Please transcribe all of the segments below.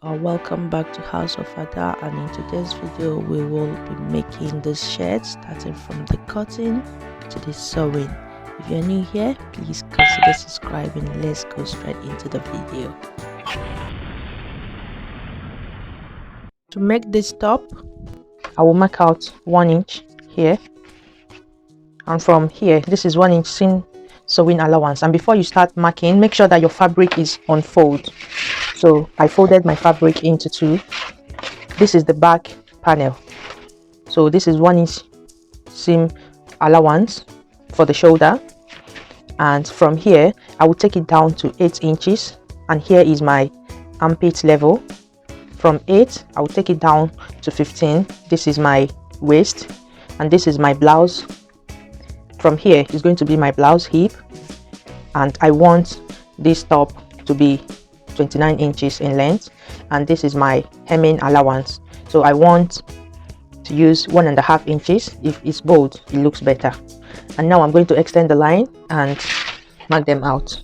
Welcome back to House of Ada, and in today's video we will be making this shirt starting from the cutting to the sewing. If you're new here, please consider subscribing. Let's go straight into the video. To make this top, I will mark out 1 inch here, and from here this is 1 inch seam sewing allowance. And before you start marking, make sure that your fabric is on fold. So I folded my fabric into 2. This is the back panel, so this is 1 inch seam allowance for the shoulder, and from here I will take it down to 8 inches, and here is my armpit level. From 8 I will take it down to 15. This is my waist, and this is my blouse. From here is going to be my blouse hip, and I want this top to be 29 inches in length, and this is my hemming allowance. So I want to use 1.5 inches. If it's bold, it looks better. And now I'm going to extend the line and mark them out.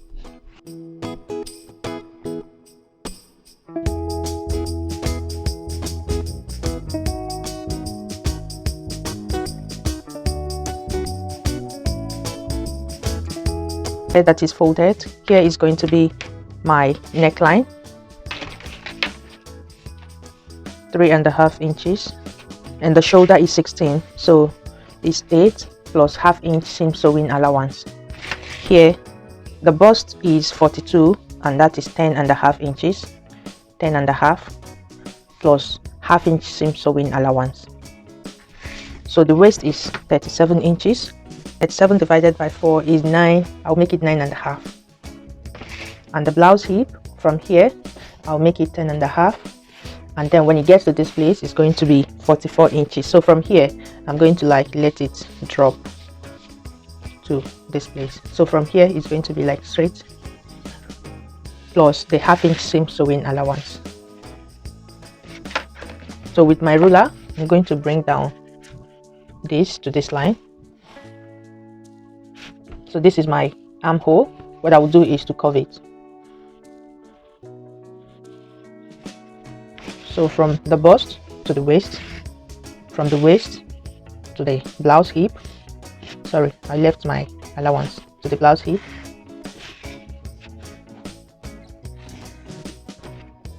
That is folded. Here is going to be my neckline, 3.5 inches, and the shoulder is 16, so it's 8 plus ½ inch seam sewing allowance. Here the bust is 42, and that is 10.5 inches, 10.5 plus ½ inch seam sewing allowance. So the waist is 37 inches. 37 divided by 4 is 9. I'll make it 9.5. And the blouse hip, from here I'll make it 10.5, and then when it gets to this place it's going to be 44 inches. So from here I'm going to let it drop to this place. So from here it's going to be like straight, plus the ½ inch seam sewing allowance. So with my ruler I'm going to bring down this to this line. So this is my armhole. What I will do is to curve it. So from the bust to the waist, from the waist to the blouse hip, sorry, I left my allowance, to the blouse hip.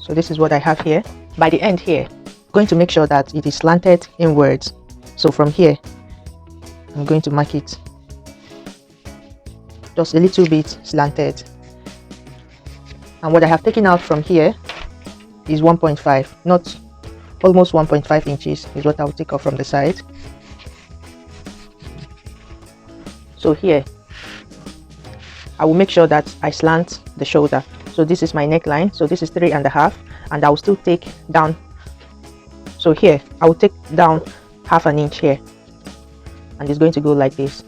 So this is what I have here. By the end here, I'm going to make sure that it is slanted inwards. So from here, I'm going to mark it just a little bit slanted. And what I have taken out from here is 1.5, not almost 1.5 inches is what I will take off from the side. So here I will make sure that I slant the shoulder. So this is my neckline, so this is 3.5, and I will still take down. So here I will take down ½ inch here, and it's going to go like this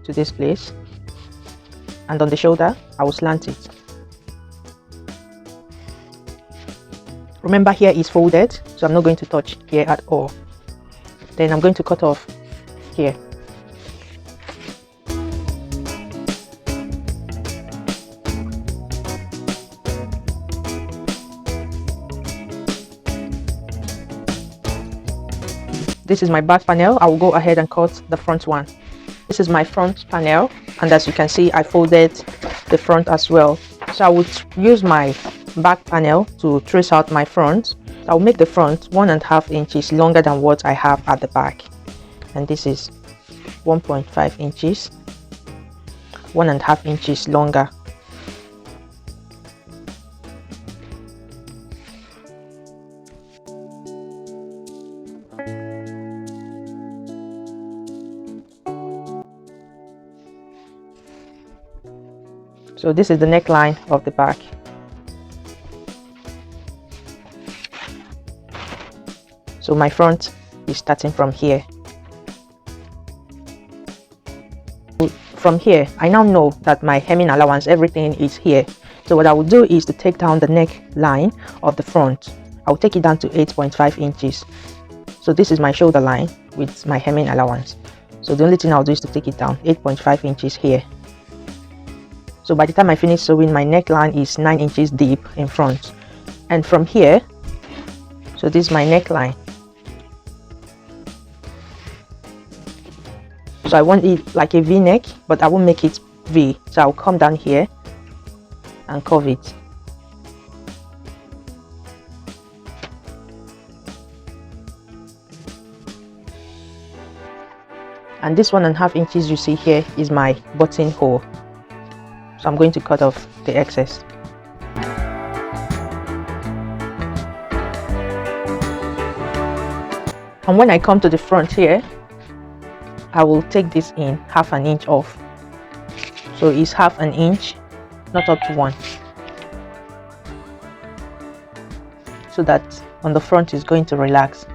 to this place, and on the shoulder I will slant it. Remember, here is folded, so I'm not going to touch here at all. Then I'm going to cut off here. This is my back panel. I will go ahead and cut the front one. This is my front panel, and as you can see I folded the front as well. So I would use my back panel to trace out my front. I'll make the front 1.5 inches longer than what I have at the back, and this is 1.5 inches, 1.5 inches longer. So this is the neckline of the back. So my front is starting from here. From here, I now know that my hemming allowance, everything is here. So what I will do is to take down the neckline of the front. I will take it down to 8.5 inches. So this is my shoulder line with my hemming allowance. So the only thing I'll do is to take it down 8.5 inches here. So by the time I finish sewing, my neckline is 9 inches deep in front. And from here, so this is my neckline. So I want it like a V-neck, but I won't make it V. So I'll come down here and curve it. And this 1.5 inches you see here is my buttonhole. So I'm going to cut off the excess. And when I come to the front here, I will take this in 1/2 inch off. So it's 1/2 inch, not up to 1. So that on the front is going to relax.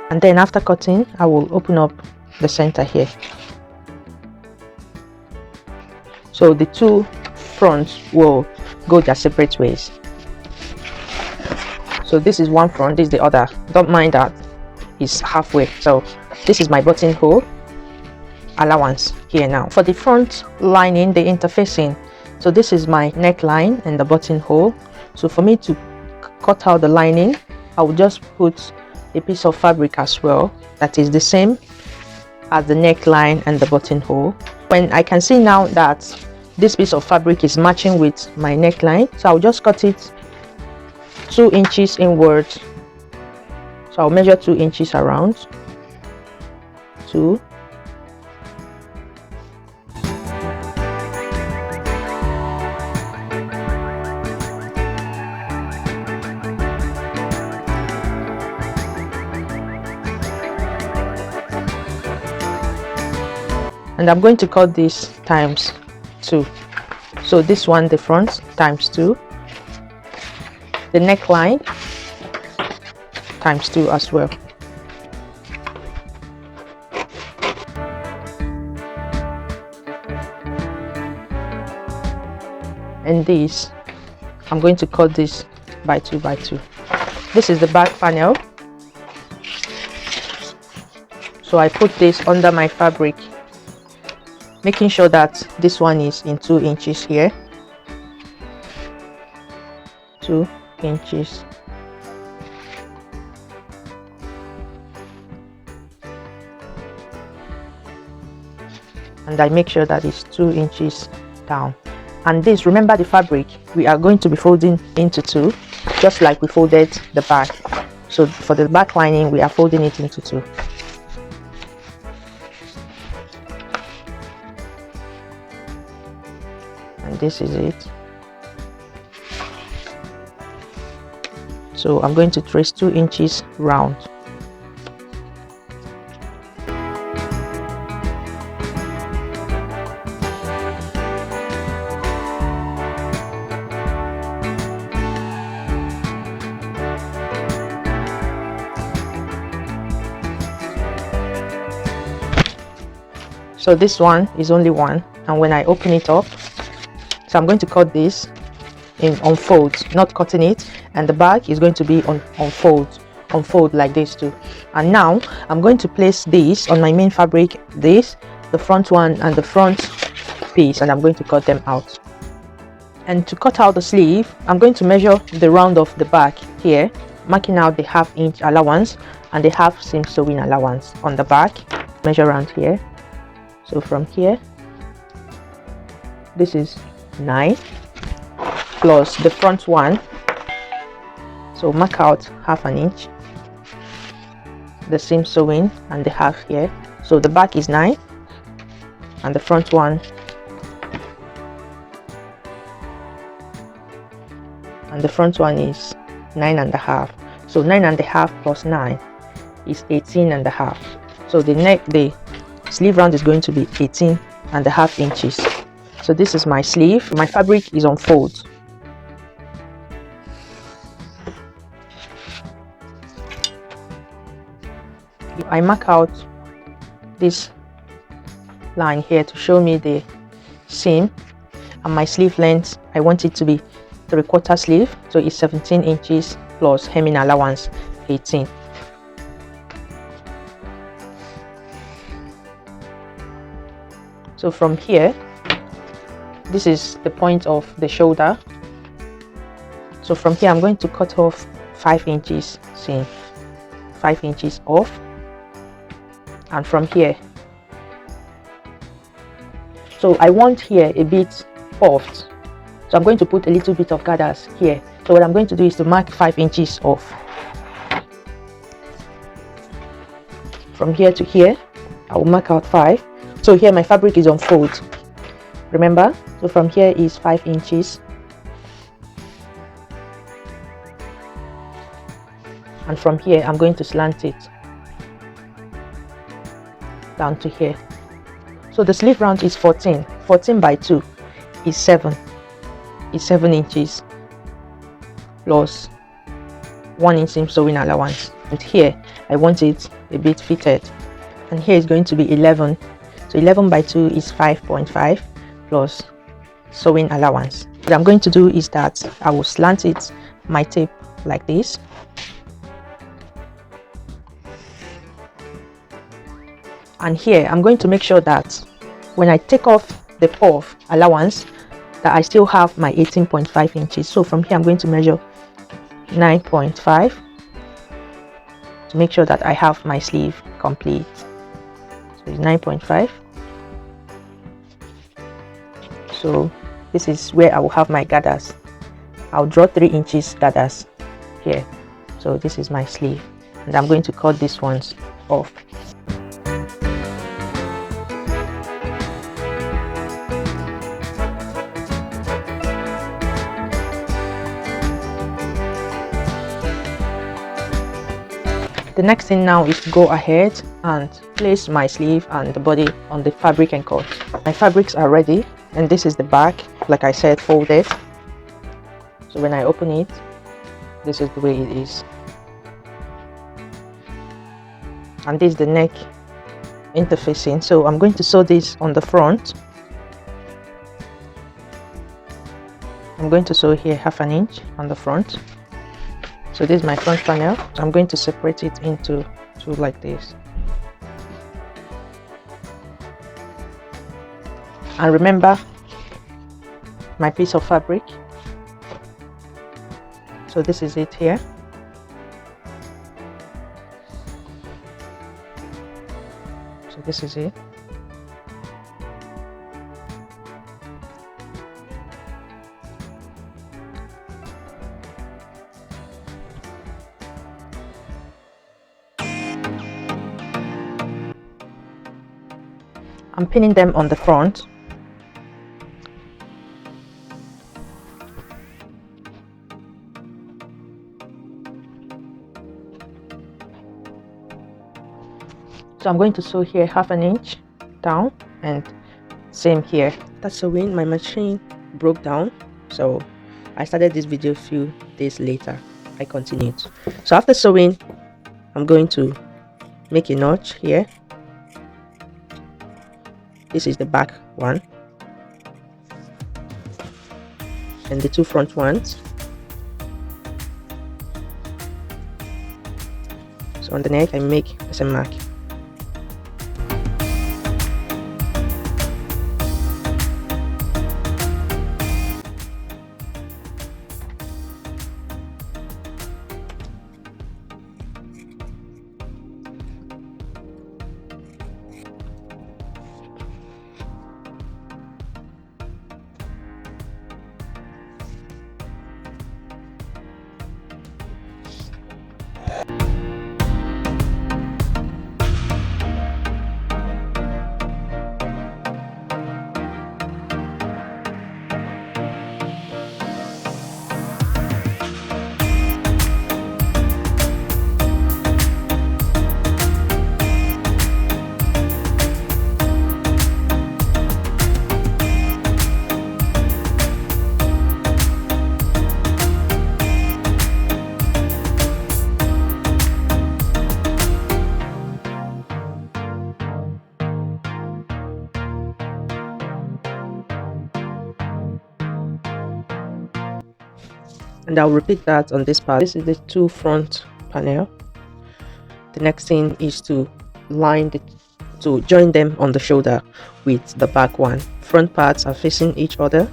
And then after cutting, I will open up the center here. So the two fronts will go their separate ways. So this is one front, this is the other. Don't mind that it's halfway. So this is my buttonhole allowance here now. For the front lining, the interfacing, so this is my neckline and the buttonhole. So for me to cut out the lining, I will just put a piece of fabric as well that is the same as the neckline and the buttonhole. When I can see now that this piece of fabric is matching with my neckline, so I'll just cut it 2 inches inwards. So I'll measure 2 inches around. 2. And I'm going to cut this times 2. So this one, the front, times 2. The neckline times 2 as well. And this, I'm going to cut this by 2 by 2. This is the back panel. So I put this under my fabric, making sure that this one is in 2 inches here. 2 inches. And I make sure that it's 2 inches down. And this, remember the fabric, we are going to be folding into 2, just like we folded the back. So for the back lining, we are folding it into 2. And this is it. So I'm going to trace 2 inches round. So this one is only 1, and when I open it up, so I'm going to cut this on folds, not cutting it, and the back is going to be on fold like this too. And now I'm going to place this on my main fabric, this, the front one and the front piece, and I'm going to cut them out. And to cut out the sleeve, I'm going to measure the round of the back here, marking out the 1/2 inch allowance and the 1/2 seam sewing allowance on the back. Measure around here. So from here, this is 9 plus the front one, so mark out 1/2 inch, the seam sewing and the 1/2 here. So the back is 9 and the front one is 9.5. So 9.5 plus 9 is 18.5. So the sleeve round is going to be 18.5 inches. So this is my sleeve. My fabric is on fold. I mark out this line here to show me the seam, and my sleeve length, I want it to be 3/4 sleeve, so it's 17 inches plus hemming allowance 18. So from here, this is the point of the shoulder. So from here I'm going to cut off 5 inches, see, 5 inches off, and from here, so I want here a bit puffed, so I'm going to put a little bit of gathers here. So what I'm going to do is to mark 5 inches off. From here to here, I will mark out 5. So here my fabric is on fold, remember, so from here is 5 inches, and from here I'm going to slant it down to here. So the sleeve round is 14 by 2 is 7 inches plus 1 inch seam sewing allowance, and here I want it a bit fitted, and here is going to be 11, so 11 by 2 is 5.5 plus sewing allowance. What I'm going to do is that I will slant it my tape like this, and here I'm going to make sure that when I take off the puff allowance that I still have my 18.5 inches. So from here I'm going to measure 9.5 to make sure that I have my sleeve complete. So it's 9.5. So this is where I will have my gathers. I'll draw 3 inches gathers here. So this is my sleeve, and I'm going to cut these ones off. The next thing now is to go ahead and place my sleeve and the body on the fabric and cut. My fabrics are ready, and this is the back, like I said, folded. So when I open it, this is the way it is, and this is the neck interfacing. So I'm going to sew this on the front. I'm going to sew here 1/2 inch on the front. So this is my front panel. I'm going to separate it into two like this. And remember my piece of fabric. So this is it here. So this is it. I'm pinning them on the front. So I'm going to sew here 1/2 inch down, and same here. That's sewing. My machine broke down, so I started this video a few days later. I continued. So after sewing, I'm going to make a notch here. This is the back one, and the two front ones. So on the neck I make the same mark. and I'll repeat that on this part. This is the two front panel. The next thing is to join them on the shoulder with the back one. Front parts are facing each other.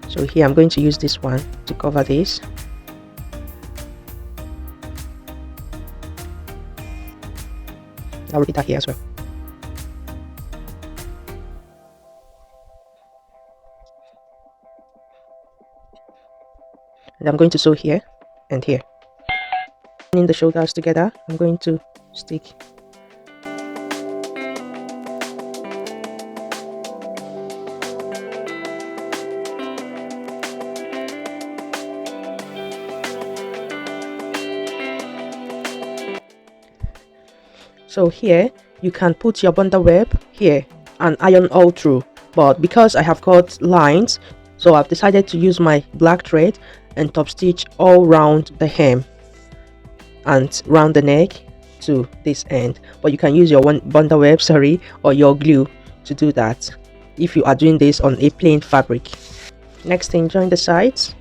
So here I'm going to use this one to cover this. I'll repeat that here as well. And I'm going to sew here and here. In the shoulders together, I'm going to stick. So here you can put your bundle web here and iron all through, but because I have cut lines, so I've decided to use my black thread and top stitch all round the hem and round the neck to this end. But you can use your bundle web, or your glue to do that if you are doing this on a plain fabric. Next thing, join the sides.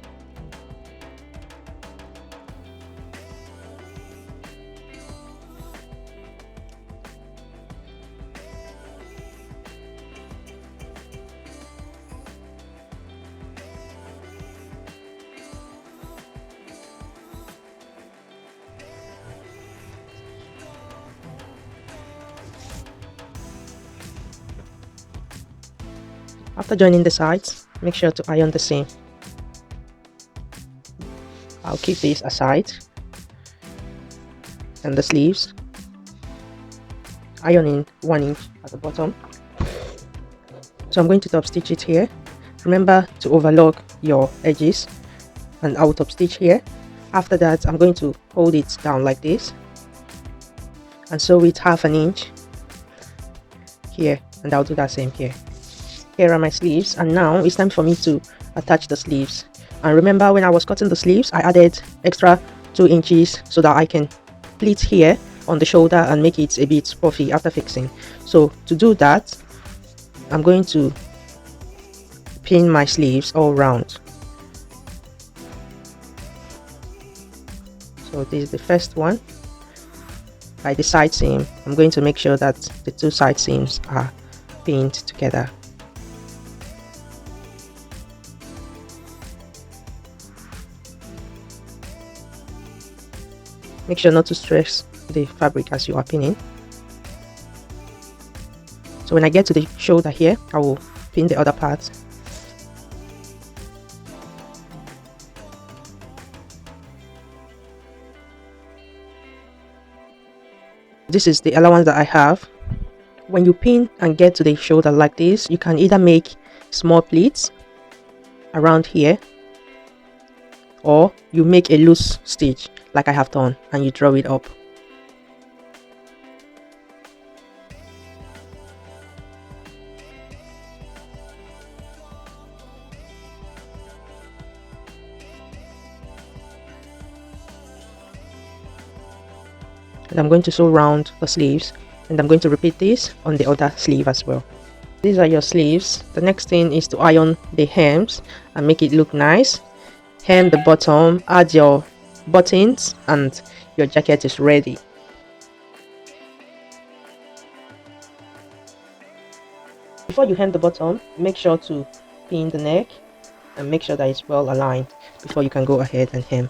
After joining the sides, make sure to iron the seam. I'll keep this aside. And the sleeves, ironing 1 inch at the bottom. So I'm going to top stitch it here. Remember to overlock your edges, and I will top stitch here. After that, I'm going to hold it down like this and sew it 1/2 inch here, and I'll do that same here. Here are my sleeves, and now it's time for me to attach the sleeves. And remember, when I was cutting the sleeves, I added extra 2 inches so that I can pleat here on the shoulder and make it a bit puffy after fixing. So to do that, I'm going to pin my sleeves all round. So this is the first one. By the side seam, I'm going to make sure that the two side seams are pinned together. Make sure not to stress the fabric as you are pinning. So when I get to the shoulder here, I will pin the other part. This is the allowance that I have. When you pin and get to the shoulder like this, you can either make small pleats around here, or you make a loose stitch like I have done and you draw it up. And I'm going to sew round the sleeves, and I'm going to repeat this on the other sleeve as well. These are your sleeves. The next thing is to iron the hems and make it look nice. Hem the bottom, add your buttons, and your jacket is ready. Before you hem the bottom, make sure to pin the neck and make sure that it's well aligned before you can go ahead and hem.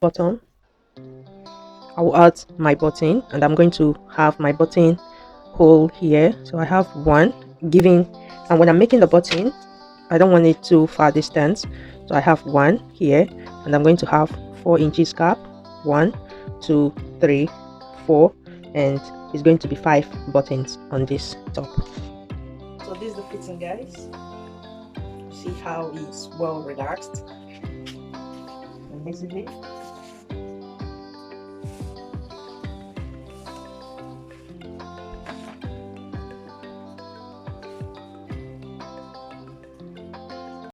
bottom, I will add my button, and I'm going to have my button hole here. So I have one giving, and when I'm making the button, I don't want it too far distance, so I have one here, and I'm going to have 4 inches gap. 1, 2, 3, 4, and it's going to be 5 buttons on this top. So this is the fitting, guys. See how it's well relaxed, and this is it.